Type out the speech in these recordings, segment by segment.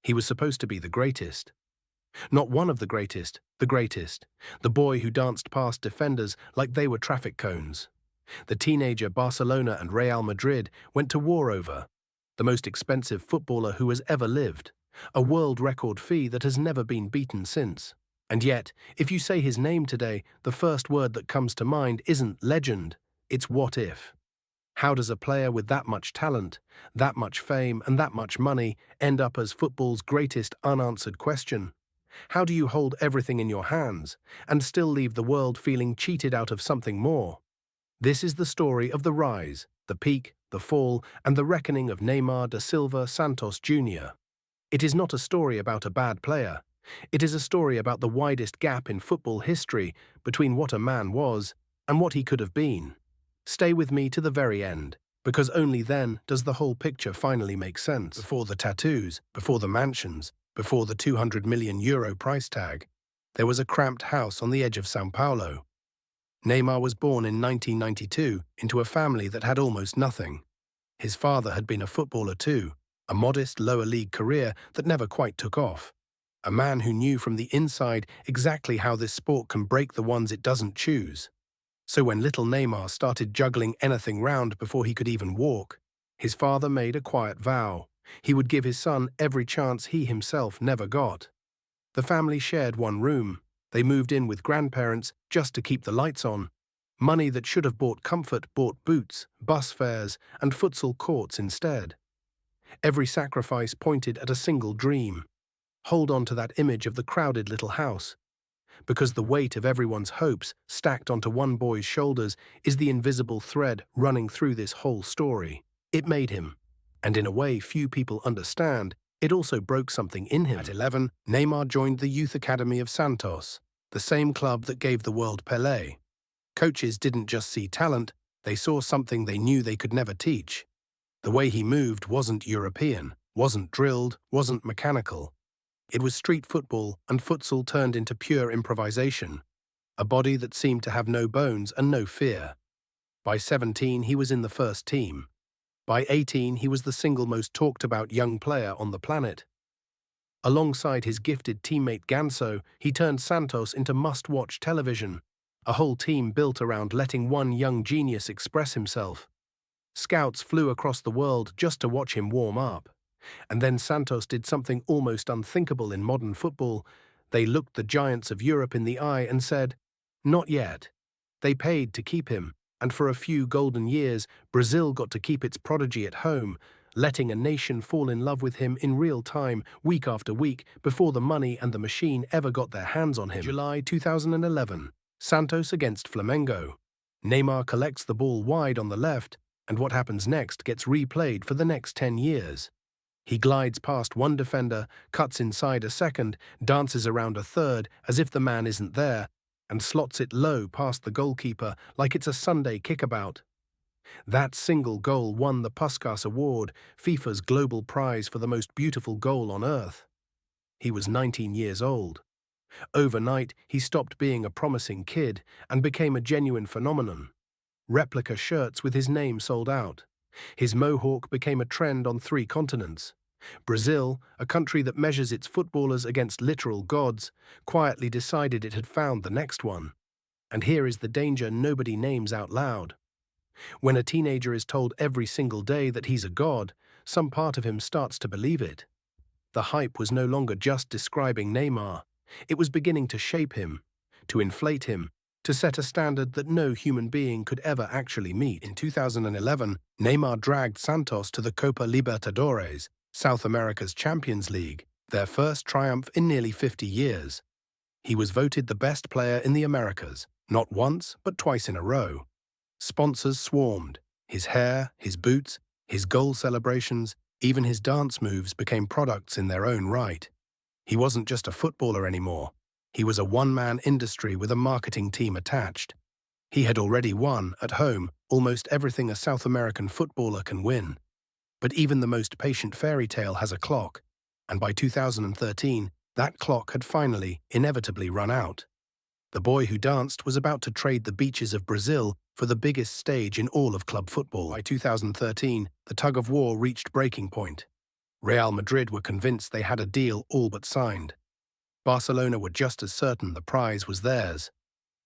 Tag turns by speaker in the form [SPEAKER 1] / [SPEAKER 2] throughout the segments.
[SPEAKER 1] He was supposed to be the greatest. Not one of the greatest, the greatest. The boy who danced past defenders like they were traffic cones. The teenager Barcelona and Real Madrid went to war over. The most expensive footballer who has ever lived. A world record fee that has never been beaten since. And yet, if you say his name today, the first word that comes to mind isn't legend, it's what if. How does a player with that much talent, that much fame, and that much money end up as football's greatest unanswered question? How do you hold everything in your hands and still leave the world feeling cheated out of something more? This is the story of the rise, the peak, the fall, and the reckoning of Neymar da Silva Santos Jr. It is not a story about a bad player. It is a story about the widest gap in football history between what a man was and what he could have been. Stay with me to the very end, because only then does the whole picture finally make sense. Before the tattoos, before the mansions, before the €200 million price tag, there was a cramped house on the edge of São Paulo. Neymar was born in 1992 into a family that had almost nothing. His father had been a footballer too, a modest lower league career that never quite took off. A man who knew from the inside exactly how this sport can break the ones it doesn't choose. So when little Neymar started juggling anything round before he could even walk, his father made a quiet vow. He would give his son every chance he himself never got. The family shared one room. They moved in with grandparents just to keep the lights on. Money that should have bought comfort bought boots, bus fares, and futsal courts instead. Every sacrifice pointed at a single dream. Hold on to that image of the crowded little house. Because the weight of everyone's hopes stacked onto one boy's shoulders is the invisible thread running through this whole story. It made him. And in a way few people understand, it also broke something in him. At 11, Neymar joined the youth academy of Santos, the same club that gave the world Pelé. Coaches didn't just see talent, they saw something they knew they could never teach. The way he moved wasn't European, wasn't drilled, wasn't mechanical. It was street football and futsal turned into pure improvisation. A body that seemed to have no bones and no fear. By 17, he was in the first team. By 18, he was the single most talked about young player on the planet. Alongside his gifted teammate Ganso, he turned Santos into must-watch television, a whole team built around letting one young genius express himself. Scouts flew across the world just to watch him warm up. And then Santos did something almost unthinkable in modern football. They looked the giants of Europe in the eye and said, "Not yet." They paid to keep him, and for a few golden years, Brazil got to keep its prodigy at home, letting a nation fall in love with him in real time, week after week, before the money and the machine ever got their hands on him. July 2011, Santos against Flamengo. Neymar collects the ball wide on the left, and what happens next gets replayed for the next 10 years. He glides past one defender, cuts inside a second, dances around a third as if the man isn't there, and slots it low past the goalkeeper like it's a Sunday kickabout. That single goal won the Puskás Award, FIFA's global prize for the most beautiful goal on earth. He was 19 years old. Overnight, he stopped being a promising kid and became a genuine phenomenon. Replica shirts with his name sold out. His mohawk became a trend on 3 continents. Brazil, a country that measures its footballers against literal gods, quietly decided it had found the next one. And here is the danger nobody names out loud. When a teenager is told every single day that he's a god, some part of him starts to believe it. The hype was no longer just describing Neymar. It was beginning to shape him, to inflate him, to set a standard that no human being could ever actually meet. In 2011, Neymar dragged Santos to the Copa Libertadores, South America's Champions League, their first triumph in nearly 50 years. He was voted the best player in the Americas, not once, but twice in a row. Sponsors swarmed. His hair, his boots, his goal celebrations, even his dance moves became products in their own right. He wasn't just a footballer anymore. He was a one-man industry with a marketing team attached. He had already won, at home, almost everything a South American footballer can win. But even the most patient fairy tale has a clock, and by 2013, that clock had finally, inevitably run out. The boy who danced was about to trade the beaches of Brazil for the biggest stage in all of club football. By 2013, the tug-of-war reached breaking point. Real Madrid were convinced they had a deal all but signed. Barcelona were just as certain the prize was theirs.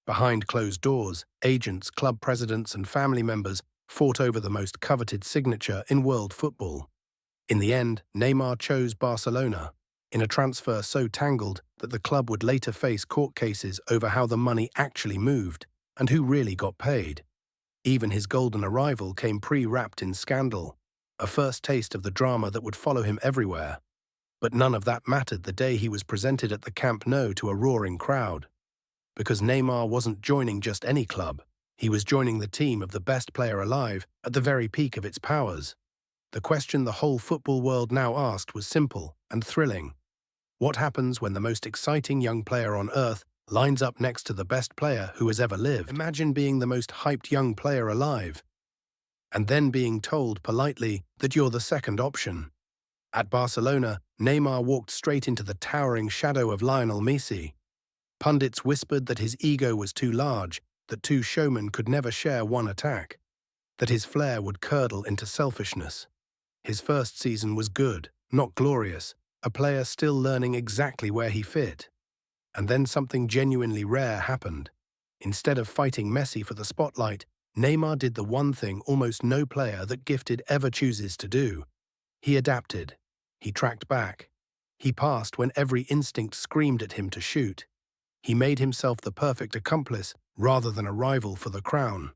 [SPEAKER 1] Behind closed doors, agents, club presidents, and family members fought over the most coveted signature in world football. In the end, Neymar chose Barcelona, in a transfer so tangled that the club would later face court cases over how the money actually moved and who really got paid. Even his golden arrival came pre-wrapped in scandal, a first taste of the drama that would follow him everywhere. But none of that mattered the day he was presented at the Camp Nou to a roaring crowd. Because Neymar wasn't joining just any club, he was joining the team of the best player alive at the very peak of its powers. The question the whole football world now asked was simple and thrilling. What happens when the most exciting young player on earth lines up next to the best player who has ever lived? Imagine being the most hyped young player alive, and then being told politely that you're the second option. At Barcelona, Neymar walked straight into the towering shadow of Lionel Messi. Pundits whispered that his ego was too large, that two showmen could never share one attack, that his flair would curdle into selfishness. His first season was good, not glorious, a player still learning exactly where he fit. And then something genuinely rare happened. Instead of fighting Messi for the spotlight, Neymar did the one thing almost no player that gifted ever chooses to do. He adapted. He tracked back. He passed when every instinct screamed at him to shoot. He made himself the perfect accomplice rather than a rival for the crown.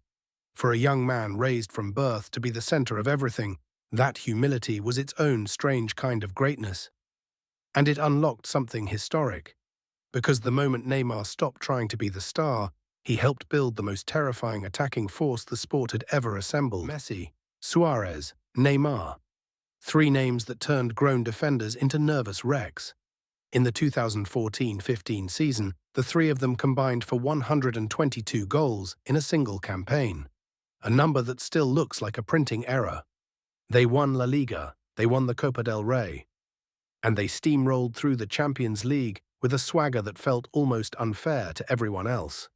[SPEAKER 1] For a young man raised from birth to be the center of everything, that humility was its own strange kind of greatness. And it unlocked something historic. Because the moment Neymar stopped trying to be the star, he helped build the most terrifying attacking force the sport had ever assembled. Messi, Suarez, Neymar. Three names that turned grown defenders into nervous wrecks. In the 2014-15 season, the three of them combined for 122 goals in a single campaign, a number that still looks like a printing error. They won La Liga, they won the Copa del Rey, and they steamrolled through the Champions League with a swagger that felt almost unfair to everyone else.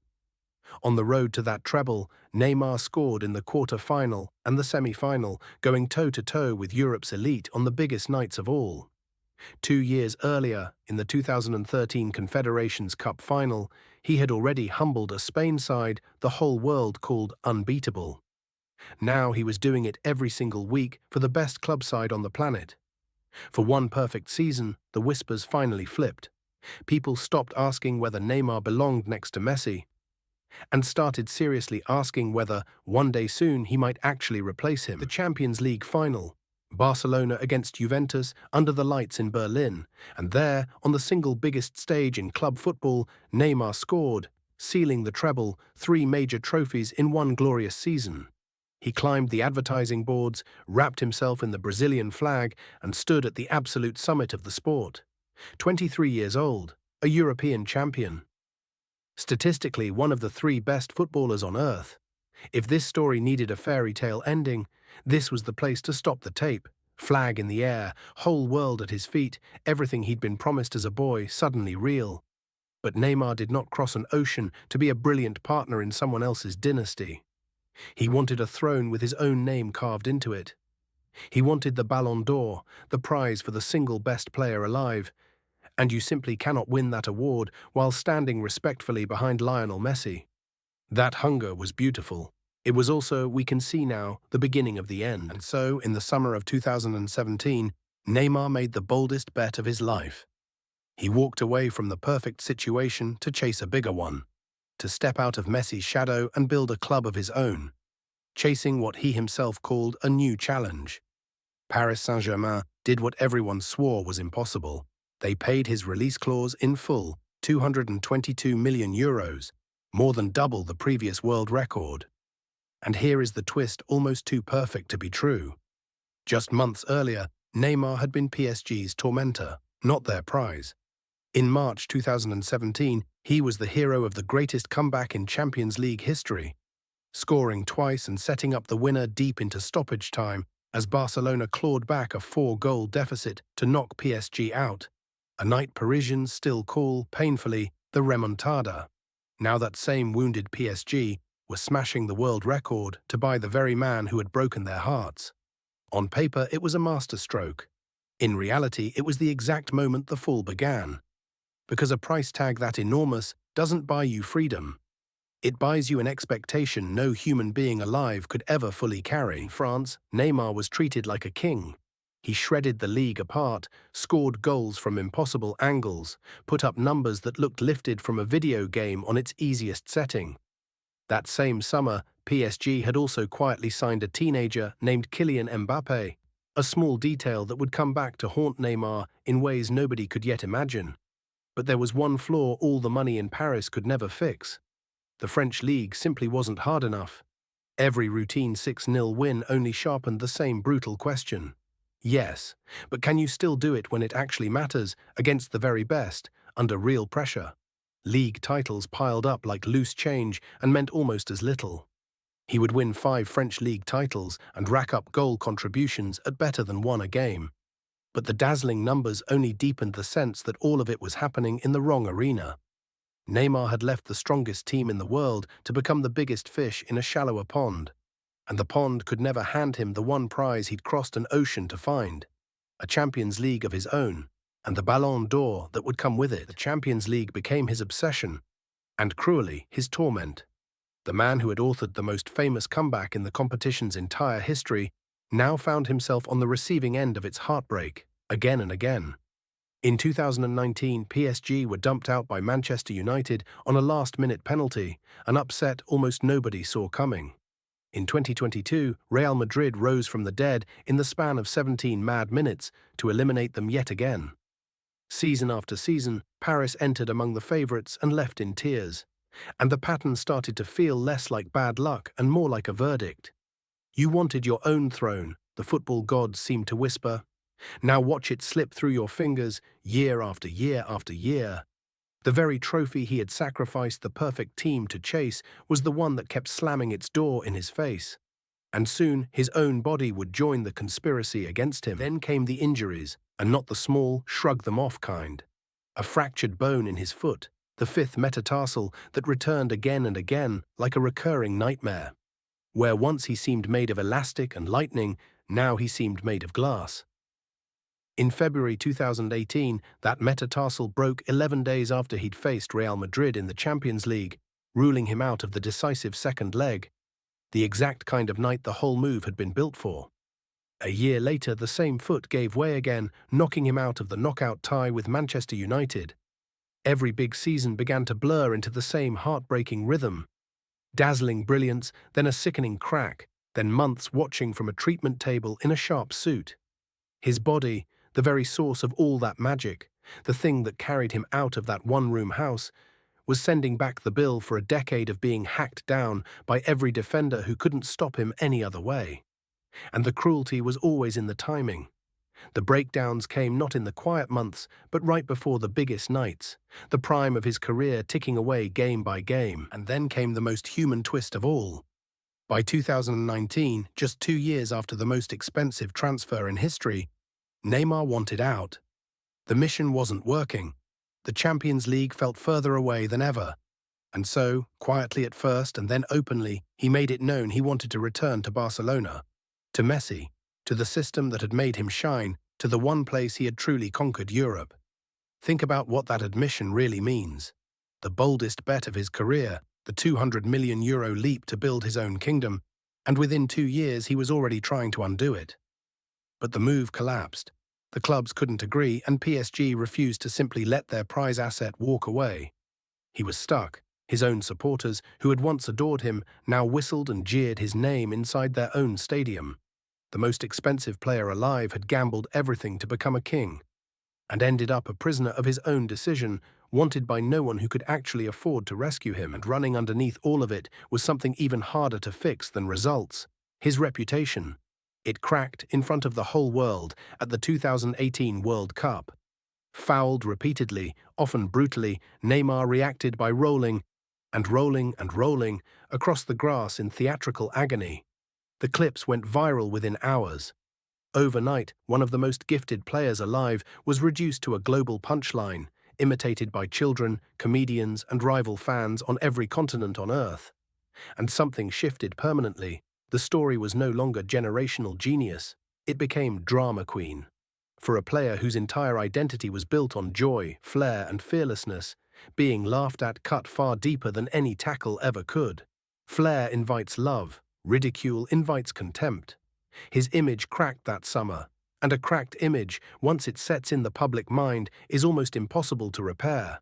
[SPEAKER 1] On the road to that treble, Neymar scored in the quarter-final and the semi-final, going toe-to-toe with Europe's elite on the biggest nights of all. 2 years earlier, in the 2013 Confederations Cup final, he had already humbled a Spain side the whole world called unbeatable. Now he was doing it every single week for the best club side on the planet. For one perfect season, the whispers finally flipped. People stopped asking whether Neymar belonged next to Messi, and started seriously asking whether, one day soon, he might actually replace him. The Champions League final, Barcelona against Juventus under the lights in Berlin, and there, on the single biggest stage in club football, Neymar scored, sealing the treble, 3 major trophies in one glorious season. He climbed the advertising boards, wrapped himself in the Brazilian flag, and stood at the absolute summit of the sport. 23 years old, a European champion. Statistically, one of the 3 best footballers on earth. If this story needed a fairy tale ending, this was the place to stop the tape. Flag in the air, whole world at his feet, everything he'd been promised as a boy suddenly real. But Neymar did not cross an ocean to be a brilliant partner in someone else's dynasty. He wanted a throne with his own name carved into it. He wanted the Ballon d'Or, the prize for the single best player alive, and you simply cannot win that award while standing respectfully behind Lionel Messi. That hunger was beautiful. It was also, we can see now, the beginning of the end. And so, in the summer of 2017, Neymar made the boldest bet of his life. He walked away from the perfect situation to chase a bigger one, to step out of Messi's shadow and build a club of his own, chasing what he himself called a new challenge. Paris Saint-Germain did what everyone swore was impossible. They paid his release clause in full, €222 million, more than double the previous world record. And here is the twist almost too perfect to be true. Just months earlier, Neymar had been PSG's tormentor, not their prize. In March 2017, he was the hero of the greatest comeback in Champions League history, scoring twice and setting up the winner deep into stoppage time as Barcelona clawed back a 4-goal deficit to knock PSG out. A night Parisians still call, painfully, the remontada. Now that same wounded PSG were smashing the world record to buy the very man who had broken their hearts. On paper, it was a masterstroke. In reality, it was the exact moment the fall began. Because a price tag that enormous doesn't buy you freedom. It buys you an expectation no human being alive could ever fully carry. In France, Neymar was treated like a king. He shredded the league apart, scored goals from impossible angles, put up numbers that looked lifted from a video game on its easiest setting. That same summer, PSG had also quietly signed a teenager named Kylian Mbappé, a small detail that would come back to haunt Neymar in ways nobody could yet imagine. But there was one flaw all the money in Paris could never fix. The French league simply wasn't hard enough. Every routine 6-0 win only sharpened the same brutal question. Yes, but can you still do it when it actually matters, against the very best, under real pressure? League titles piled up like loose change and meant almost as little. He would win 5 French league titles and rack up goal contributions at better than 1 a game. But the dazzling numbers only deepened the sense that all of it was happening in the wrong arena. Neymar had left the strongest team in the world to become the biggest fish in a shallower pond, and the pond could never hand him the one prize he'd crossed an ocean to find, a Champions League of his own, and the Ballon d'Or that would come with it. The Champions League became his obsession, and cruelly his torment. The man who had authored the most famous comeback in the competition's entire history now found himself on the receiving end of its heartbreak, again and again. In 2019, PSG were dumped out by Manchester United on a last-minute penalty, an upset almost nobody saw coming. In 2022, Real Madrid rose from the dead in the span of 17 mad minutes to eliminate them yet again. Season after season, Paris entered among the favourites and left in tears, and the pattern started to feel less like bad luck and more like a verdict. You wanted your own throne, the football gods seemed to whisper. Now watch it slip through your fingers, year after year after year. The very trophy he had sacrificed the perfect team to chase was the one that kept slamming its door in his face. And soon his own body would join the conspiracy against him. Then came the injuries, and not the small, shrug-them-off kind. A fractured bone in his foot, the 5th metatarsal that returned again and again like a recurring nightmare. Where once he seemed made of elastic and lightning, now he seemed made of glass. In February 2018, that metatarsal broke 11 days after he'd faced Real Madrid in the Champions League, ruling him out of the decisive second leg, the exact kind of night the whole move had been built for. A year later, the same foot gave way again, knocking him out of the knockout tie with Manchester United. Every big season began to blur into the same heartbreaking rhythm. Dazzling brilliance, then a sickening crack, then months watching from a treatment table in a sharp suit. His body, the very source of all that magic, the thing that carried him out of that one-room house, was sending back the bill for a decade of being hacked down by every defender who couldn't stop him any other way. And the cruelty was always in the timing. The breakdowns came not in the quiet months, but right before the biggest nights, the prime of his career ticking away game by game. And then came the most human twist of all. By 2019, just 2 years after the most expensive transfer in history, Neymar wanted out. The mission wasn't working. The Champions League felt further away than ever. And so, quietly at first and then openly, he made it known he wanted to return to Barcelona, to Messi, to the system that had made him shine, to the one place he had truly conquered Europe. Think about what that admission really means. The boldest bet of his career, the €200 million leap to build his own kingdom, and within 2 years he was already trying to undo it. But the move collapsed. The clubs couldn't agree, and PSG refused to simply let their prize asset walk away. He was stuck. His own supporters, who had once adored him, now whistled and jeered his name inside their own stadium. The most expensive player alive had gambled everything to become a king, and ended up a prisoner of his own decision, wanted by no one who could actually afford to rescue him. And running underneath all of it was something even harder to fix than results: his reputation. It cracked in front of the whole world at the 2018 World Cup. Fouled repeatedly, often brutally, Neymar reacted by rolling and rolling and rolling across the grass in theatrical agony. The clips went viral within hours. Overnight, one of the most gifted players alive was reduced to a global punchline, imitated by children, comedians, and rival fans on every continent on Earth. And something shifted permanently. The story was no longer generational genius. It became drama queen. For a player whose entire identity was built on joy, flair, and fearlessness, being laughed at cut far deeper than any tackle ever could. Flair invites love, ridicule invites contempt. His image cracked that summer, and a cracked image, once it sets in the public mind, is almost impossible to repair.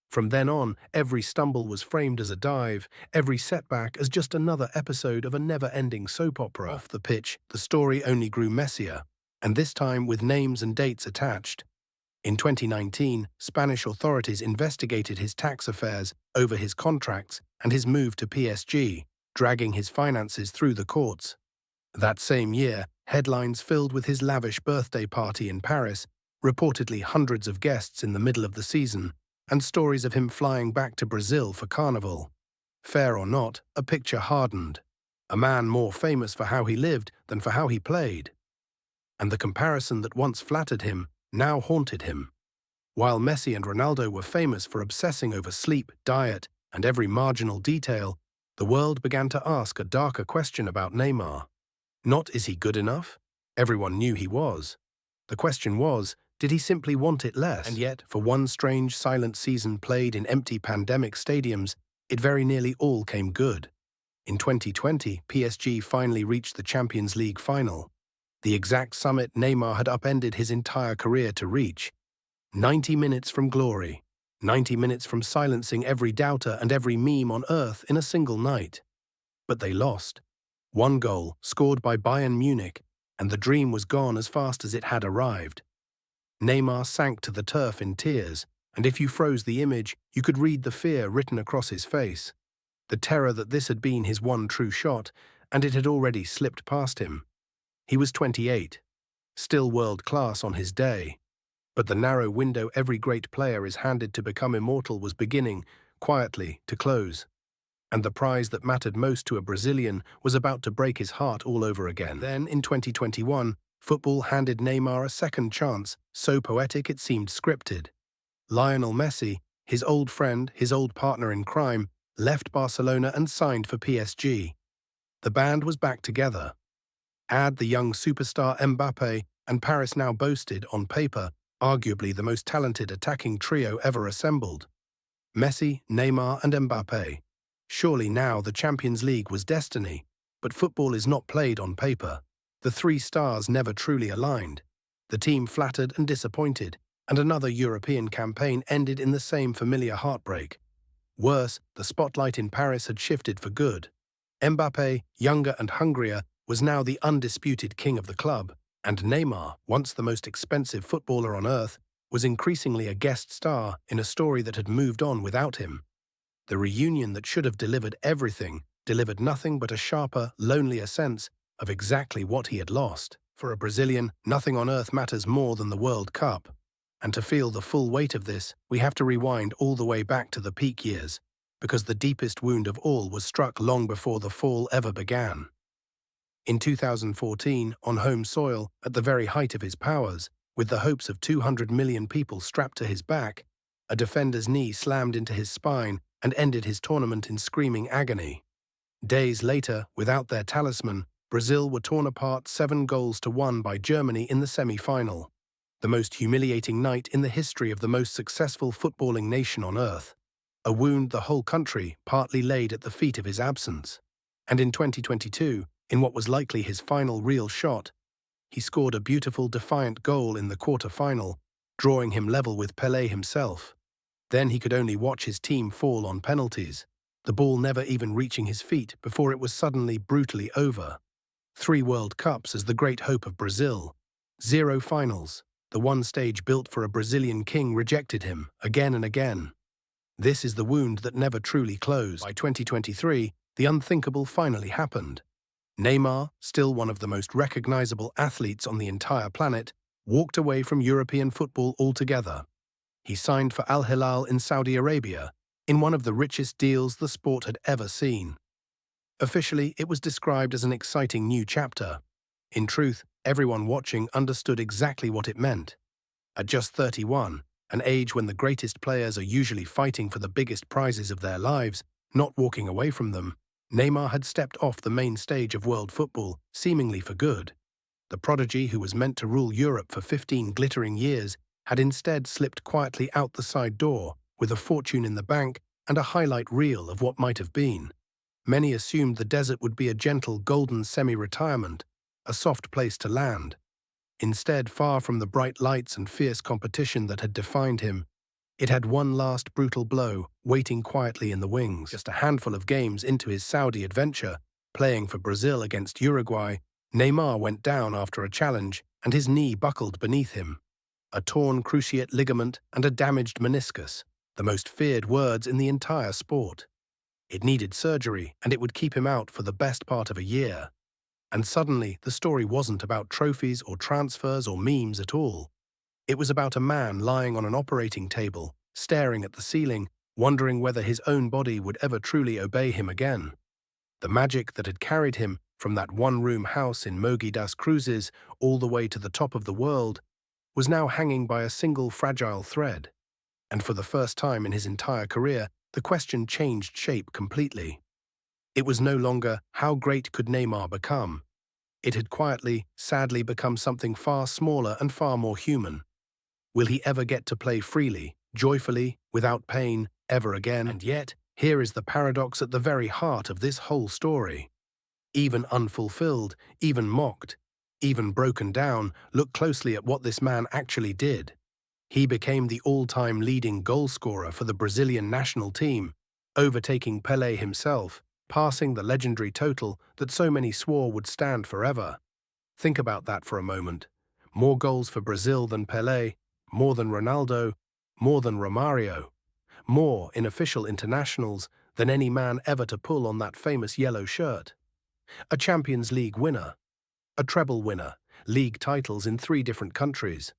[SPEAKER 1] From then on, every stumble was framed as a dive, every setback as just another episode of a never-ending soap opera. Off the pitch, the story only grew messier, and this time with names and dates attached. In 2019, Spanish authorities investigated his tax affairs over his contracts and his move to PSG, dragging his finances through the courts. That same year, headlines filled with his lavish birthday party in Paris, reportedly hundreds of guests in the middle of the season, and stories of him flying back to Brazil for Carnival. Fair or not, a picture hardened. A man more famous for how he lived than for how he played. And the comparison that once flattered him now haunted him. While Messi and Ronaldo were famous for obsessing over sleep, diet, and every marginal detail, the world began to ask a darker question about Neymar. Not is he good enough? Everyone knew he was. The question was, did he simply want it less? And yet, for one strange silent season played in empty pandemic stadiums, it very nearly all came good. In 2020, PSG finally reached the Champions League final. The exact summit Neymar had upended his entire career to reach. 90 minutes from glory. 90 minutes from silencing every doubter and every meme on earth in a single night. But they lost. One goal, scored by Bayern Munich, and the dream was gone as fast as it had arrived. Neymar sank to the turf in tears, and if you froze the image, you could read the fear written across his face. The terror that this had been his one true shot, and it had already slipped past him. He was 28, still world-class on his day. But the narrow window every great player is handed to become immortal was beginning, quietly, to close. And the prize that mattered most to a Brazilian was about to break his heart all over again. Then, in 2021, football handed Neymar a second chance, so poetic it seemed scripted. Lionel Messi, his old friend, his old partner in crime, left Barcelona and signed for PSG. The band was back together. Add the young superstar Mbappé, and Paris now boasted, on paper, arguably the most talented attacking trio ever assembled. Messi, Neymar, and Mbappé. Surely now the Champions League was destiny, but football is not played on paper. The three stars never truly aligned. The team flattered and disappointed, and another European campaign ended in the same familiar heartbreak. Worse, the spotlight in Paris had shifted for good. Mbappé, younger and hungrier, was now the undisputed king of the club, and Neymar, once the most expensive footballer on earth, was increasingly a guest star in a story that had moved on without him. The reunion that should have delivered everything delivered nothing but a sharper, lonelier sense of exactly what he had lost. For a Brazilian, nothing on earth matters more than the World Cup. And to feel the full weight of this, we have to rewind all the way back to the peak years, because the deepest wound of all was struck long before the fall ever began. In 2014, on home soil, at the very height of his powers, with the hopes of 200 million people strapped to his back, a defender's knee slammed into his spine and ended his tournament in screaming agony. Days later, without their talisman, Brazil were torn apart 7-1 by Germany in the semi-final. The most humiliating night in the history of the most successful footballing nation on earth. A wound the whole country partly laid at the feet of his absence. And in 2022, in what was likely his final real shot, he scored a beautiful, defiant goal in the quarter-final, drawing him level with Pelé himself. Then he could only watch his team fall on penalties, the ball never even reaching his feet before it was suddenly brutally over. 3 World Cups as the great hope of Brazil. 0 finals. The one stage built for a Brazilian king rejected him, again and again. This is the wound that never truly closed. By 2023, the unthinkable finally happened. Neymar, still one of the most recognizable athletes on the entire planet, walked away from European football altogether. He signed for Al Hilal in Saudi Arabia, in one of the richest deals the sport had ever seen. Officially, it was described as an exciting new chapter. In truth, everyone watching understood exactly what it meant. At just 31, an age when the greatest players are usually fighting for the biggest prizes of their lives, not walking away from them, Neymar had stepped off the main stage of world football, seemingly for good. The prodigy who was meant to rule Europe for 15 glittering years had instead slipped quietly out the side door with a fortune in the bank and a highlight reel of what might have been. Many assumed the desert would be a gentle golden semi-retirement, a soft place to land. Instead, far from the bright lights and fierce competition that had defined him, it had one last brutal blow waiting quietly in the wings. Just a handful of games into his Saudi adventure, playing for Brazil against Uruguay, Neymar went down after a challenge and his knee buckled beneath him. A torn cruciate ligament and a damaged meniscus, the most feared words in the entire sport. It needed surgery and it would keep him out for the best part of a year. And suddenly, the story wasn't about trophies or transfers or memes at all. It was about a man lying on an operating table, staring at the ceiling, wondering whether his own body would ever truly obey him again. The magic that had carried him from that one-room house in Mogi das Cruzes all the way to the top of the world was now hanging by a single fragile thread. And for the first time in his entire career, the question changed shape completely. It was no longer, how great could Neymar become? It had quietly, sadly become something far smaller and far more human. Will he ever get to play freely, joyfully, without pain, ever again? And yet, here is the paradox at the very heart of this whole story. Even unfulfilled, even mocked, even broken down, look closely at what this man actually did. He became the all-time leading goalscorer for the Brazilian national team, overtaking Pelé himself, passing the legendary total that so many swore would stand forever. Think about that for a moment. More goals for Brazil than Pelé, more than Ronaldo, more than Romario, more in official internationals than any man ever to pull on that famous yellow shirt. A Champions League winner, a treble winner, league titles in 3 different countries,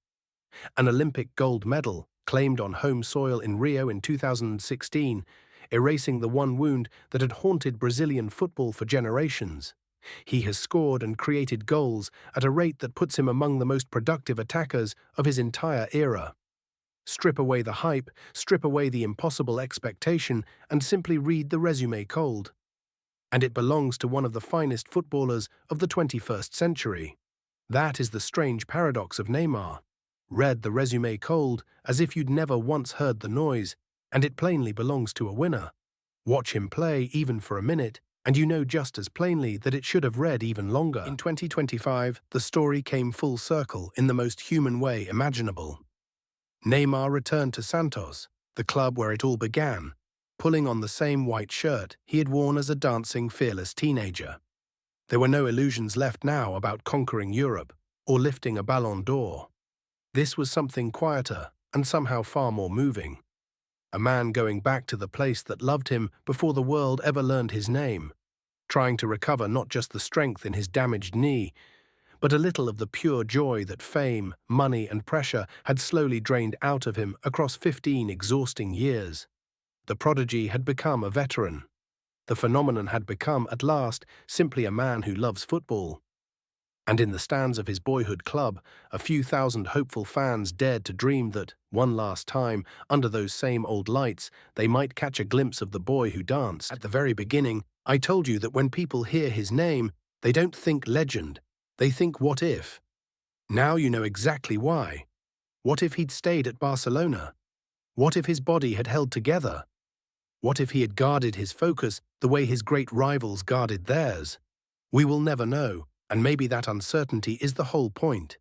[SPEAKER 1] an Olympic gold medal claimed on home soil in Rio in 2016, erasing the one wound that had haunted Brazilian football for generations. He has scored and created goals at a rate that puts him among the most productive attackers of his entire era. Strip away the hype, strip away the impossible expectation, and simply read the resume cold. And it belongs to one of the finest footballers of the 21st century. That is the strange paradox of Neymar. Read the resume cold as if you'd never once heard the noise, and it plainly belongs to a winner. Watch him play even for a minute, and you know just as plainly that it should have read even longer. In 2025, the story came full circle in the most human way imaginable. Neymar returned to Santos, the club where it all began, pulling on the same white shirt he had worn as a dancing, fearless teenager. There were no illusions left now about conquering Europe or lifting a Ballon d'Or. This was something quieter and somehow far more moving. A man going back to the place that loved him before the world ever learned his name, trying to recover not just the strength in his damaged knee, but a little of the pure joy that fame, money, and pressure had slowly drained out of him across 15 exhausting years. The prodigy had become a veteran. The phenomenon had become, at last, simply a man who loves football. And in the stands of his boyhood club, a few thousand hopeful fans dared to dream that, one last time, under those same old lights, they might catch a glimpse of the boy who danced. At the very beginning, I told you that when people hear his name, they don't think legend, they think what if. Now you know exactly why. What if he'd stayed at Barcelona? What if his body had held together? What if he had guarded his focus the way his great rivals guarded theirs? We will never know. And maybe that uncertainty is the whole point.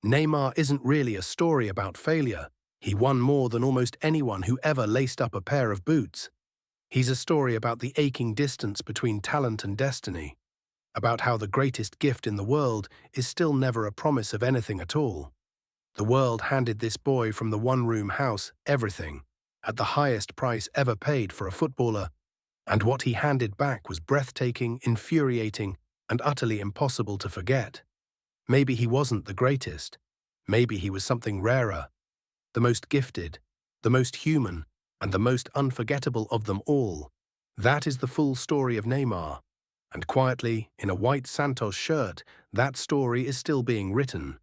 [SPEAKER 1] Neymar isn't really a story about failure. He won more than almost anyone who ever laced up a pair of boots. He's a story about the aching distance between talent and destiny, about how the greatest gift in the world is still never a promise of anything at all. The world handed this boy from the one-room house everything, at the highest price ever paid for a footballer, and what he handed back was breathtaking, infuriating, and utterly impossible to forget. Maybe he wasn't the greatest. Maybe he was something rarer, the most gifted, the most human, and the most unforgettable of them all. That is the full story of Neymar. And quietly, in a white Santos shirt, that story is still being written.